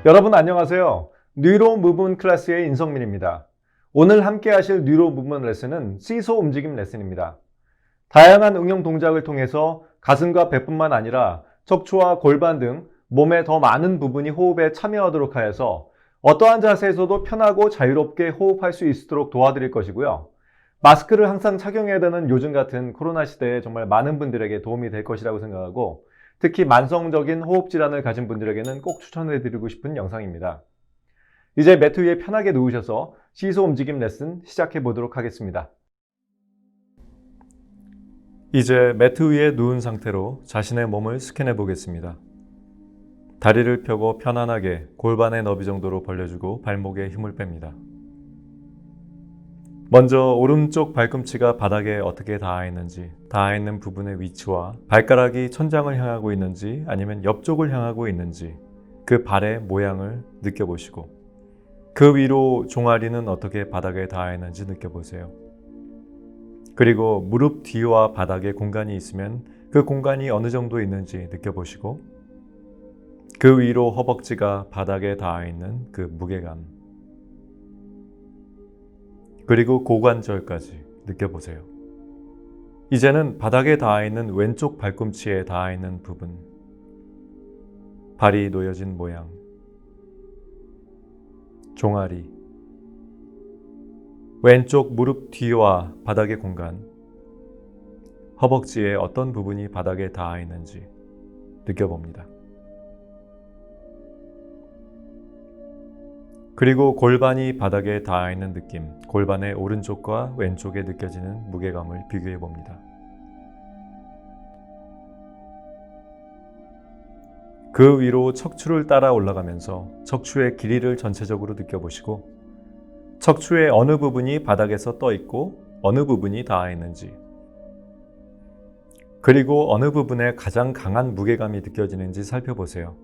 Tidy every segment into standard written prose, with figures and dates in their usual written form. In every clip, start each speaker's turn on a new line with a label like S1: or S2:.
S1: 여러분 안녕하세요. 뉴로 무브먼트 클래스의 인성민입니다. 오늘 함께 하실 뉴로 무브먼트 레슨은 시소 움직임 레슨입니다. 다양한 응용 동작을 통해서 가슴과 배뿐만 아니라 척추와 골반 등 몸의 더 많은 부분이 호흡에 참여하도록 하여서 어떠한 자세에서도 편하고 자유롭게 호흡할 수 있도록 도와드릴 것이고요. 마스크를 항상 착용해야 되는 요즘 같은 코로나 시대에 정말 많은 분들에게 도움이 될 것이라고 생각하고 특히 만성적인 호흡 질환을 가진 분들에게는 꼭 추천해드리고 싶은 영상입니다. 이제 매트 위에 편하게 누우셔서 시소 움직임 레슨 시작해 보도록 하겠습니다. 이제 매트 위에 누운 상태로 자신의 몸을 스캔해 보겠습니다. 다리를 펴고 편안하게 골반의 너비 정도로 벌려주고 발목에 힘을 뺍니다. 먼저 오른쪽 발꿈치가 바닥에 어떻게 닿아 있는지, 닿아 있는 부분의 위치와 발가락이 천장을 향하고 있는지 아니면 옆쪽을 향하고 있는지 그 발의 모양을 느껴보시고 그 위로 종아리는 어떻게 바닥에 닿아 있는지 느껴보세요. 그리고 무릎 뒤와 바닥에 공간이 있으면 그 공간이 어느 정도 있는지 느껴보시고 그 위로 허벅지가 바닥에 닿아 있는 그 무게감 그리고 고관절까지 느껴보세요. 이제는 바닥에 닿아 있는 왼쪽 발꿈치에 닿아 있는 부분, 발이 놓여진 모양, 종아리, 왼쪽 무릎 뒤와 바닥의 공간, 허벅지의 어떤 부분이 바닥에 닿아 있는지 느껴봅니다. 그리고 골반이 바닥에 닿아 있는 느낌, 골반의 오른쪽과 왼쪽에 느껴지는 무게감을 비교해 봅니다. 그 위로 척추를 따라 올라가면서 척추의 길이를 전체적으로 느껴보시고 척추의 어느 부분이 바닥에서 떠 있고 어느 부분이 닿아 있는지 그리고 어느 부분에 가장 강한 무게감이 느껴지는지 살펴보세요.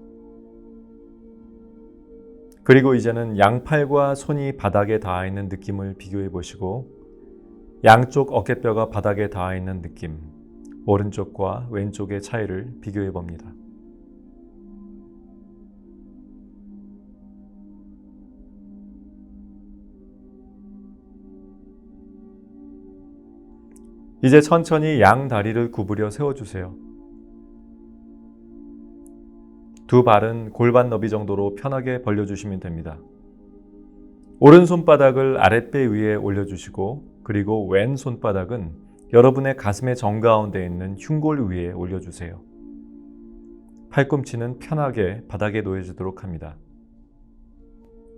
S1: 그리고 이제는 양팔과 손이 바닥에 닿아 있는 느낌을 비교해 보시고 양쪽 어깨뼈가 바닥에 닿아 있는 느낌, 오른쪽과 왼쪽의 차이를 비교해 봅니다. 이제 천천히 양 다리를 구부려 세워주세요. 두 발은 골반 너비 정도로 편하게 벌려주시면 됩니다. 오른손바닥을 아랫배 위에 올려주시고 그리고 왼손바닥은 여러분의 가슴의 정가운데 있는 흉골 위에 올려주세요. 팔꿈치는 편하게 바닥에 놓여지도록 합니다.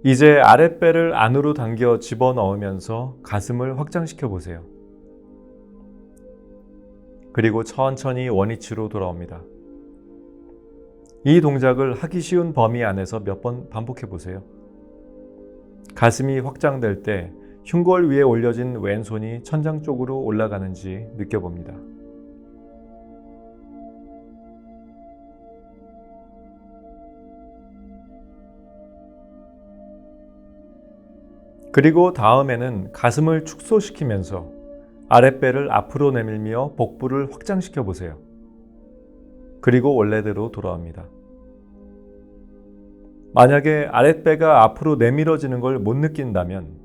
S1: 이제 아랫배를 안으로 당겨 집어넣으면서 가슴을 확장시켜 보세요. 그리고 천천히 원위치로 돌아옵니다. 이 동작을 하기 쉬운 범위 안에서 몇 번 반복해 보세요. 가슴이 확장될 때 흉골 위에 올려진 왼손이 천장 쪽으로 올라가는지 느껴봅니다. 그리고 다음에는 가슴을 축소시키면서 아랫배를 앞으로 내밀며 복부를 확장시켜 보세요. 그리고 원래대로 돌아옵니다. 만약에 아랫배가 앞으로 내밀어지는 걸 못 느낀다면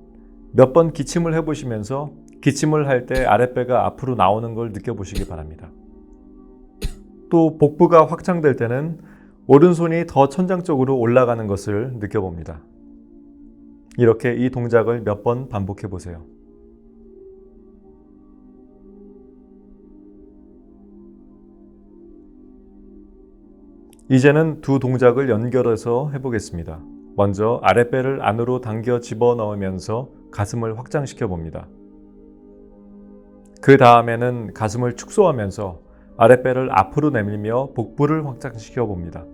S1: 몇 번 기침을 해보시면서 기침을 할 때 아랫배가 앞으로 나오는 걸 느껴보시기 바랍니다. 또 복부가 확장될 때는 오른손이 더 천장 쪽으로 올라가는 것을 느껴봅니다. 이렇게 이 동작을 몇 번 반복해 보세요. 이제는 두 동작을 연결해서 해보겠습니다. 먼저 아랫배를 안으로 당겨 집어넣으면서 가슴을 확장시켜 봅니다. 그 다음에는 가슴을 축소하면서 아랫배를 앞으로 내밀며 복부를 확장시켜 봅니다.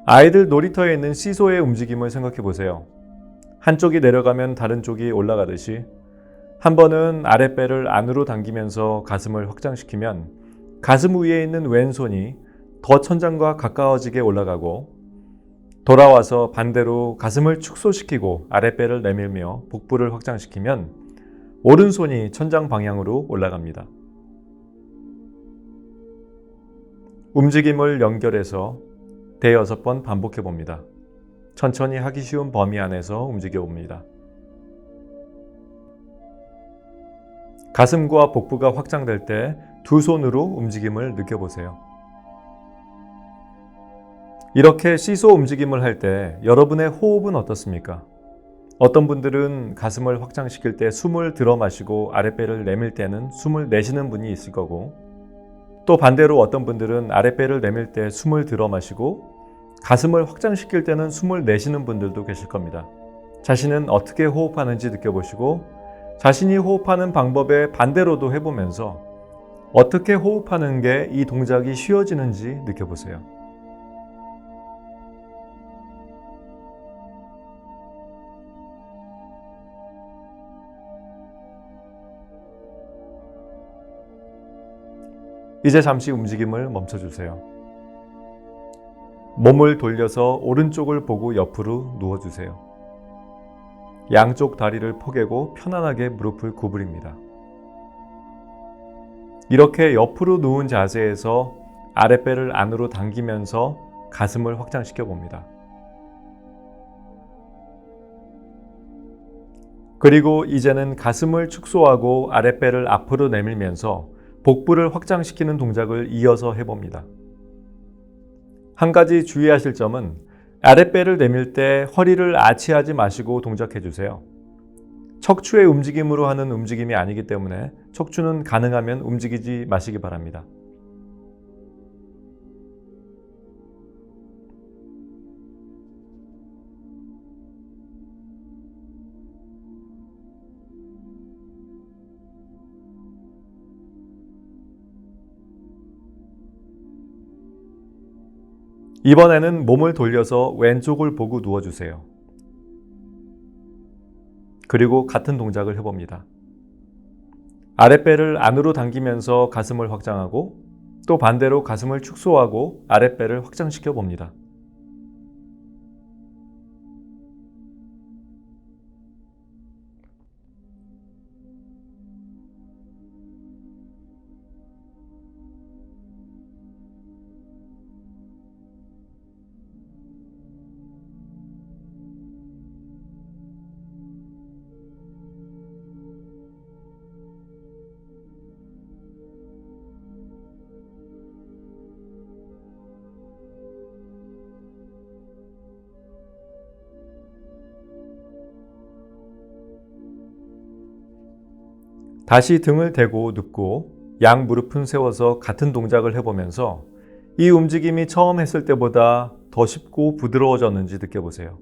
S1: 아이들 놀이터에 있는 시소의 움직임을 생각해 보세요. 한쪽이 내려가면 다른 쪽이 올라가듯이 한 번은 아랫배를 안으로 당기면서 가슴을 확장시키면 가슴 위에 있는 왼손이 더 천장과 가까워지게 올라가고 돌아와서 반대로 가슴을 축소시키고 아랫배를 내밀며 복부를 확장시키면 오른손이 천장 방향으로 올라갑니다. 움직임을 연결해서 대여섯 번 반복해 봅니다. 천천히 하기 쉬운 범위 안에서 움직여 봅니다. 가슴과 복부가 확장될 때 두 손으로 움직임을 느껴보세요. 이렇게 시소 움직임을 할 때 여러분의 호흡은 어떻습니까? 어떤 분들은 가슴을 확장시킬 때 숨을 들어 마시고 아랫배를 내밀 때는 숨을 내쉬는 분이 있을 거고, 또 반대로 어떤 분들은 아랫배를 내밀 때 숨을 들어 마시고 가슴을 확장시킬 때는 숨을 내쉬는 분들도 계실 겁니다. 자신은 어떻게 호흡하는지 느껴보시고 자신이 호흡하는 방법의 반대로도 해보면서 어떻게 호흡하는 게 이 동작이 쉬워지는지 느껴보세요. 이제 잠시 움직임을 멈춰주세요. 몸을 돌려서 오른쪽을 보고 옆으로 누워주세요. 양쪽 다리를 포개고 편안하게 무릎을 구부립니다. 이렇게 옆으로 누운 자세에서 아랫배를 안으로 당기면서 가슴을 확장시켜 봅니다. 그리고 이제는 가슴을 축소하고 아랫배를 앞으로 내밀면서 복부를 확장시키는 동작을 이어서 해봅니다. 한 가지 주의하실 점은 아랫배를 내밀 때 허리를 아치하지 마시고 동작해 주세요. 척추의 움직임으로 하는 움직임이 아니기 때문에 척추는 가능하면 움직이지 마시기 바랍니다. 이번에는 몸을 돌려서 왼쪽을 보고 누워주세요. 그리고 같은 동작을 해봅니다. 아랫배를 안으로 당기면서 가슴을 확장하고 또 반대로 가슴을 축소하고 아랫배를 확장시켜 봅니다. 다시 등을 대고 눕고 양 무릎은 세워서 같은 동작을 해보면서 이 움직임이 처음 했을 때보다 더 쉽고 부드러워졌는지 느껴보세요.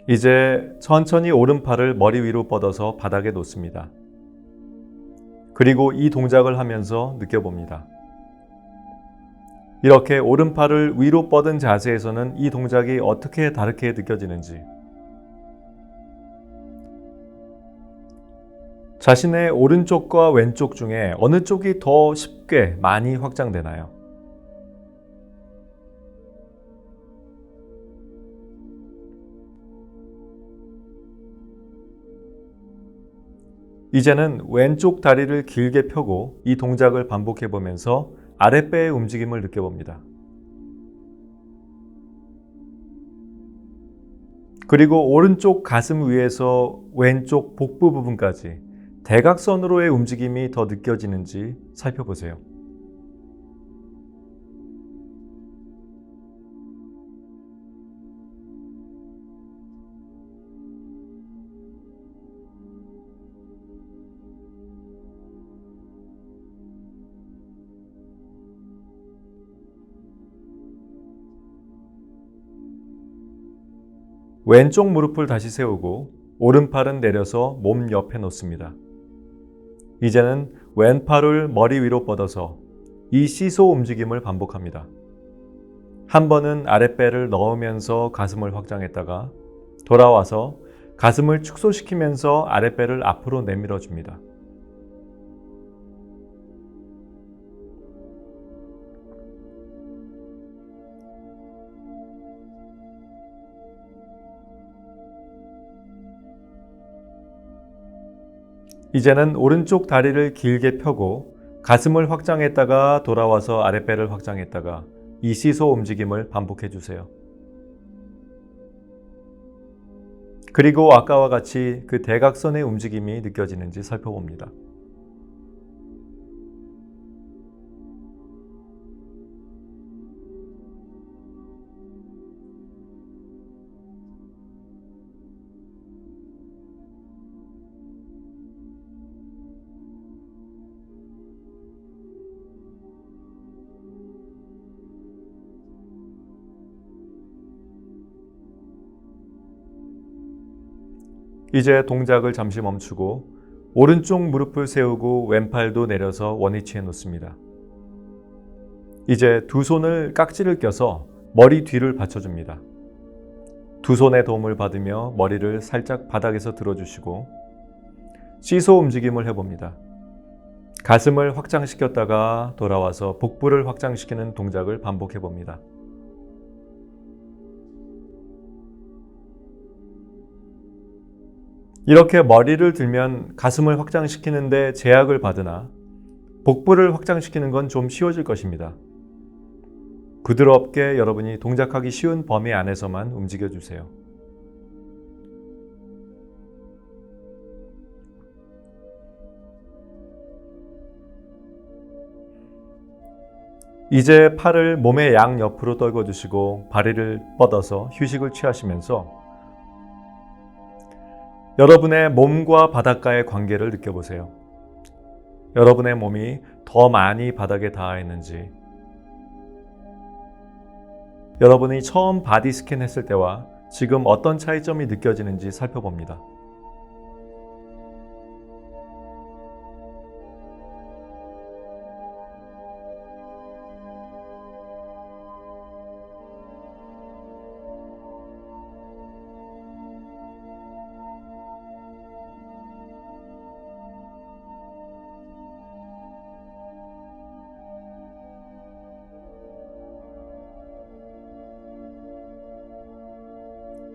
S1: 이제 천천히 오른팔을 머리 위로 뻗어서 바닥에 놓습니다. 그리고 이 동작을 하면서 느껴봅니다. 이렇게 오른팔을 위로 뻗은 자세에서는 이 동작이 어떻게 다르게 느껴지는지, 자신의 오른쪽과 왼쪽 중에 어느 쪽이 더 쉽게 많이 확장되나요? 이제는 왼쪽 다리를 길게 펴고 이 동작을 반복해 보면서 아랫배의 움직임을 느껴봅니다. 그리고 오른쪽 가슴 위에서 왼쪽 복부 부분까지 대각선으로의 움직임이 더 느껴지는지 살펴보세요. 왼쪽 무릎을 다시 세우고 오른팔은 내려서 몸 옆에 놓습니다. 이제는 왼팔을 머리 위로 뻗어서 이 시소 움직임을 반복합니다. 한 번은 아랫배를 넣으면서 가슴을 확장했다가 돌아와서 가슴을 축소시키면서 아랫배를 앞으로 내밀어 줍니다. 이제는 오른쪽 다리를 길게 펴고 가슴을 확장했다가 돌아와서 아랫배를 확장했다가 이 시소 움직임을 반복해 주세요. 그리고 아까와 같이 그 대각선의 움직임이 느껴지는지 살펴봅니다. 이제 동작을 잠시 멈추고 오른쪽 무릎을 세우고 왼팔도 내려서 원위치해 놓습니다. 이제 두 손을 깍지를 껴서 머리 뒤를 받쳐줍니다. 두 손의 도움을 받으며 머리를 살짝 바닥에서 들어주시고 시소 움직임을 해봅니다. 가슴을 확장시켰다가 돌아와서 복부를 확장시키는 동작을 반복해봅니다. 이렇게 머리를 들면 가슴을 확장시키는데 제약을 받으나 복부를 확장시키는 건 좀 쉬워질 것입니다. 부드럽게 여러분이 동작하기 쉬운 범위 안에서만 움직여주세요. 이제 팔을 몸의 양옆으로 떨궈주시고 다리를 뻗어서 휴식을 취하시면서 여러분의 몸과 바닷가의 관계를 느껴보세요. 여러분의 몸이 더 많이 바닥에 닿아 있는지, 여러분이 처음 바디 스캔 했을 때와 지금 어떤 차이점이 느껴지는지 살펴봅니다.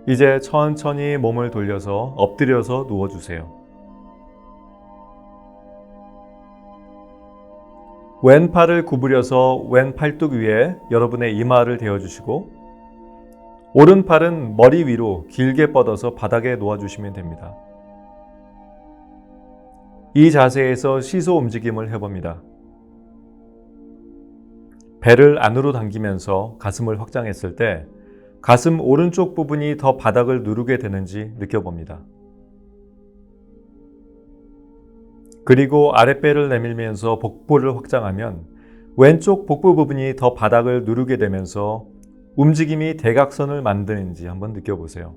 S1: 이제 천천히 몸을 돌려서 엎드려서 누워주세요. 왼팔을 구부려서 왼 팔뚝 위에 여러분의 이마를 대어주시고 오른팔은 머리 위로 길게 뻗어서 바닥에 놓아주시면 됩니다. 이 자세에서 시소 움직임을 해봅니다. 배를 안으로 당기면서 가슴을 확장했을 때 가슴 오른쪽 부분이 더 바닥을 누르게 되는지 느껴봅니다. 그리고 아랫배를 내밀면서 복부를 확장하면 왼쪽 복부 부분이 더 바닥을 누르게 되면서 움직임이 대각선을 만드는지 한번 느껴보세요.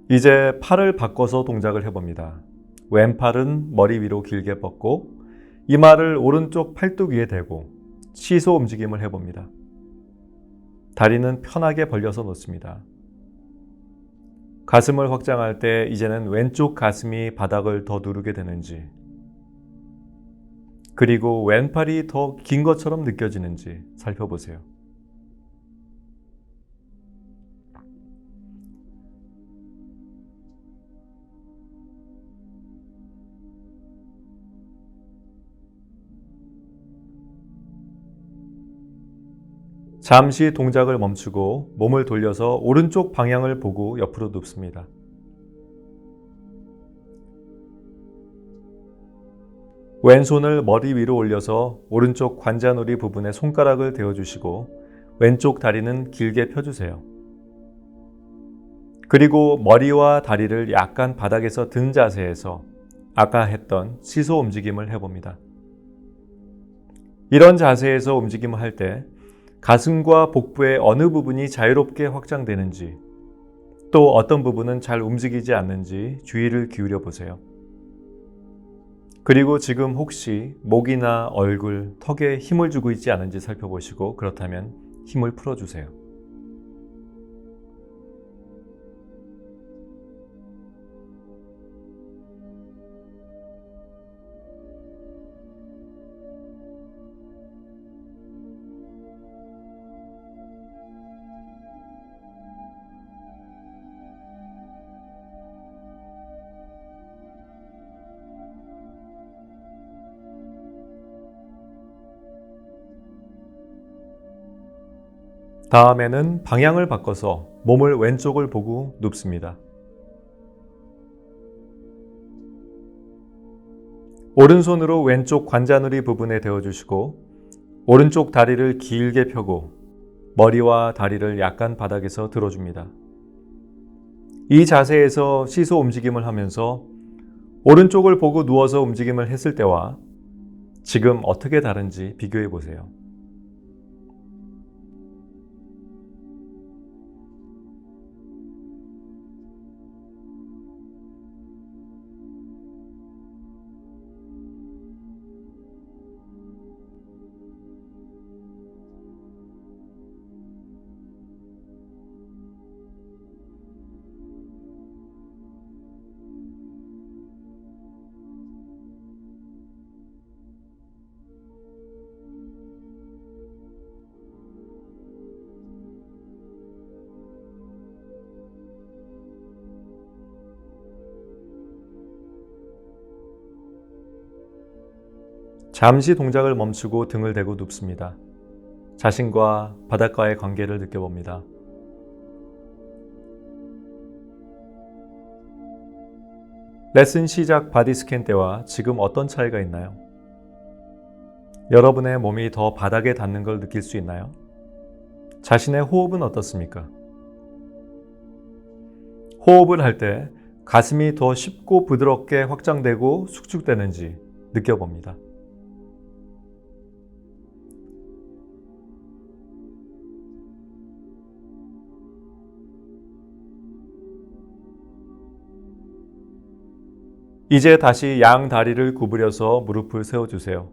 S1: 이제 팔을 바꿔서 동작을 해봅니다. 왼팔은 머리 위로 길게 뻗고 이마를 오른쪽 팔뚝 위에 대고 시소 움직임을 해봅니다. 다리는 편하게 벌려서 놓습니다. 가슴을 확장할 때 이제는 왼쪽 가슴이 바닥을 더 누르게 되는지, 그리고 왼팔이 더 긴 것처럼 느껴지는지 살펴보세요. 잠시 동작을 멈추고 몸을 돌려서 오른쪽 방향을 보고 옆으로 눕습니다. 왼손을 머리 위로 올려서 오른쪽 관자놀이 부분에 손가락을 대어주시고 왼쪽 다리는 길게 펴주세요. 그리고 머리와 다리를 약간 바닥에서 든 자세에서 아까 했던 시소 움직임을 해봅니다. 이런 자세에서 움직임을 할 때 가슴과 복부의 어느 부분이 자유롭게 확장되는지, 또 어떤 부분은 잘 움직이지 않는지 주의를 기울여 보세요. 그리고 지금 혹시 목이나 얼굴, 턱에 힘을 주고 있지 않은지 살펴보시고 그렇다면 힘을 풀어주세요. 다음에는 방향을 바꿔서 몸을 왼쪽을 보고 눕습니다. 오른손으로 왼쪽 관자놀이 부분에 대어주시고 오른쪽 다리를 길게 펴고 머리와 다리를 약간 바닥에서 들어줍니다. 이 자세에서 시소 움직임을 하면서 오른쪽을 보고 누워서 움직임을 했을 때와 지금 어떻게 다른지 비교해 보세요. 잠시 동작을 멈추고 등을 대고 눕습니다. 자신과 바닥과의 관계를 느껴봅니다. 레슨 시작 바디 스캔 때와 지금 어떤 차이가 있나요? 여러분의 몸이 더 바닥에 닿는 걸 느낄 수 있나요? 자신의 호흡은 어떻습니까? 호흡을 할 때 가슴이 더 쉽고 부드럽게 확장되고 숙축되는지 느껴봅니다. 이제 다시 양 다리를 구부려서 무릎을 세워주세요.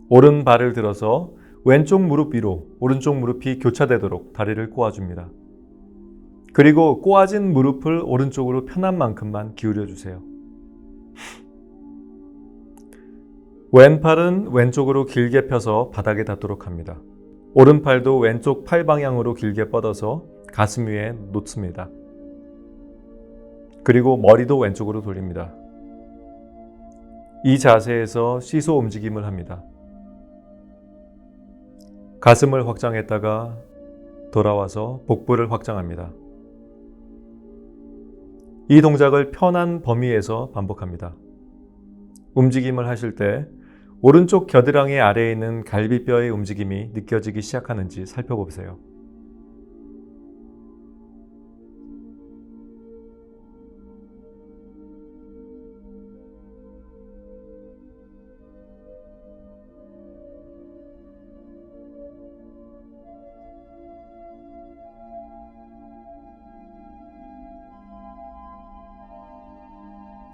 S1: 오른 발을 들어서 왼쪽 무릎 위로 오른쪽 무릎이 교차되도록 다리를 꼬아줍니다. 그리고 꼬아진 무릎을 오른쪽으로 편한 만큼만 기울여 주세요. 왼팔은 왼쪽으로 길게 펴서 바닥에 닿도록 합니다. 오른팔도 왼쪽 팔 방향으로 길게 뻗어서 가슴 위에 놓습니다. 그리고 머리도 왼쪽으로 돌립니다. 이 자세에서 시소 움직임을 합니다. 가슴을 확장했다가 돌아와서 복부를 확장합니다. 이 동작을 편한 범위에서 반복합니다. 움직임을 하실 때 오른쪽 겨드랑이 아래에 있는 갈비뼈의 움직임이 느껴지기 시작하는지 살펴보세요.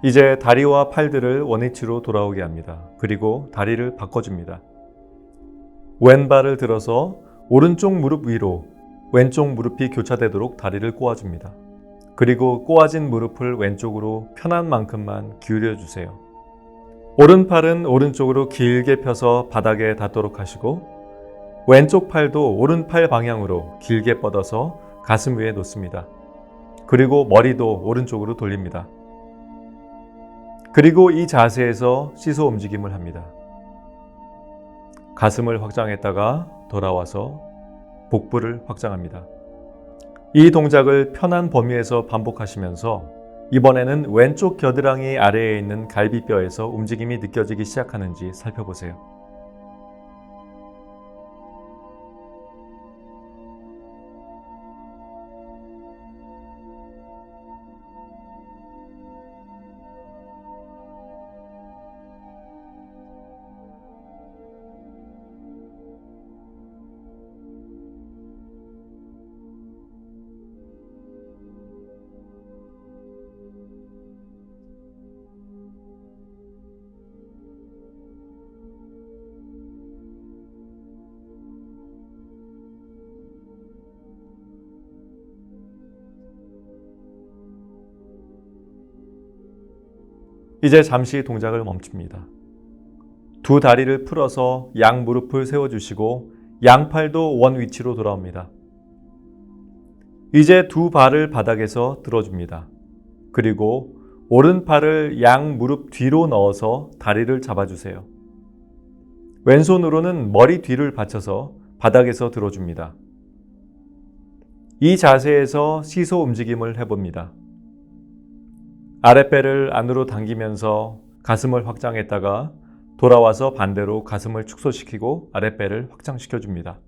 S1: 이제 다리와 팔들을 원위치로 돌아오게 합니다. 그리고 다리를 바꿔줍니다. 왼발을 들어서 오른쪽 무릎 위로 왼쪽 무릎이 교차되도록 다리를 꼬아줍니다. 그리고 꼬아진 무릎을 왼쪽으로 편한 만큼만 기울여 주세요. 오른팔은 오른쪽으로 길게 펴서 바닥에 닿도록 하시고 왼쪽 팔도 오른팔 방향으로 길게 뻗어서 가슴 위에 놓습니다. 그리고 머리도 오른쪽으로 돌립니다. 그리고 이 자세에서 시소 움직임을 합니다. 가슴을 확장했다가 돌아와서 복부를 확장합니다. 이 동작을 편한 범위에서 반복하시면서 이번에는 왼쪽 겨드랑이 아래에 있는 갈비뼈에서 움직임이 느껴지기 시작하는지 살펴보세요. 이제 잠시 동작을 멈춥니다. 두 다리를 풀어서 양 무릎을 세워주시고 양팔도 원 위치로 돌아옵니다. 이제 두 발을 바닥에서 들어줍니다. 그리고 오른팔을 양 무릎 뒤로 넣어서 다리를 잡아주세요. 왼손으로는 머리 뒤를 받쳐서 바닥에서 들어줍니다. 이 자세에서 시소 움직임을 해봅니다. 아랫배를 안으로 당기면서 가슴을 확장했다가 돌아와서 반대로 가슴을 축소시키고 아랫배를 확장시켜줍니다.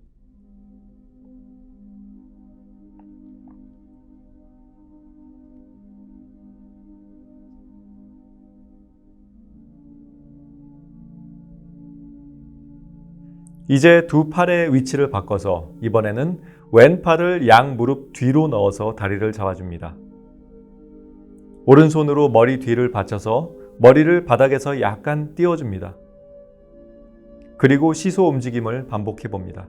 S1: 이제 두 팔의 위치를 바꿔서 이번에는 왼팔을 양 무릎 뒤로 넣어서 다리를 잡아줍니다. 오른손으로 머리 뒤를 받쳐서 머리를 바닥에서 약간 띄워줍니다. 그리고 시소 움직임을 반복해 봅니다.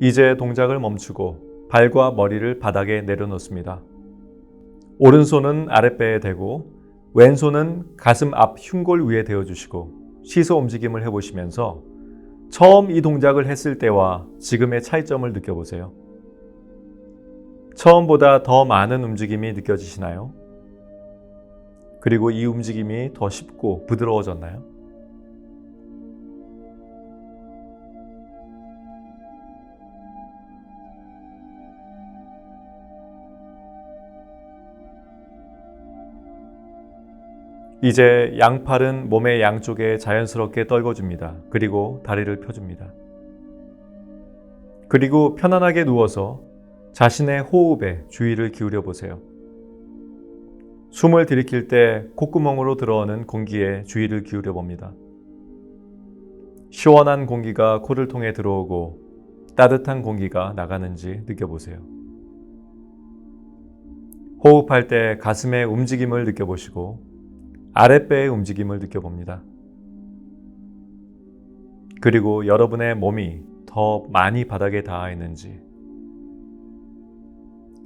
S1: 이제 동작을 멈추고 발과 머리를 바닥에 내려놓습니다. 오른손은 아랫배에 대고 왼손은 가슴 앞 흉골 위에 대어주시고 시소 움직임을 해보시면서 처음 이 동작을 했을 때와 지금의 차이점을 느껴보세요. 처음보다 더 많은 움직임이 느껴지시나요? 그리고 이 움직임이 더 쉽고 부드러워졌나요? 이제 양팔은 몸의 양쪽에 자연스럽게 떨궈줍니다. 그리고 다리를 펴줍니다. 그리고 편안하게 누워서 자신의 호흡에 주의를 기울여 보세요. 숨을 들이킬 때 콧구멍으로 들어오는 공기에 주의를 기울여 봅니다. 시원한 공기가 코를 통해 들어오고 따뜻한 공기가 나가는지 느껴보세요. 호흡할 때 가슴의 움직임을 느껴보시고 아랫배의 움직임을 느껴봅니다. 그리고 여러분의 몸이 더 많이 바닥에 닿아 있는지,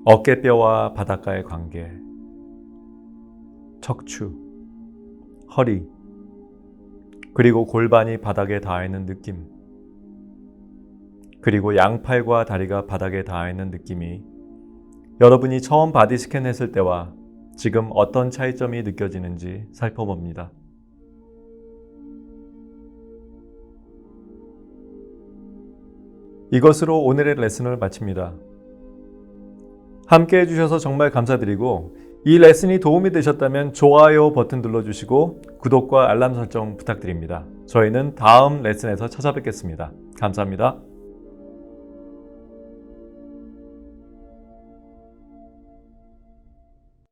S1: 어깨뼈와 바닷가의 관계, 척추, 허리, 그리고 골반이 바닥에 닿아 있는 느낌, 그리고 양팔과 다리가 바닥에 닿아 있는 느낌이 여러분이 처음 바디 스캔 했을 때와 지금 어떤 차이점이 느껴지는지 살펴봅니다. 이것으로 오늘의 레슨을 마칩니다. 함께 해주셔서 정말 감사드리고 이 레슨이 도움이 되셨다면 좋아요 버튼 눌러주시고 구독과 알람 설정 부탁드립니다. 저희는 다음 레슨에서 찾아뵙겠습니다. 감사합니다.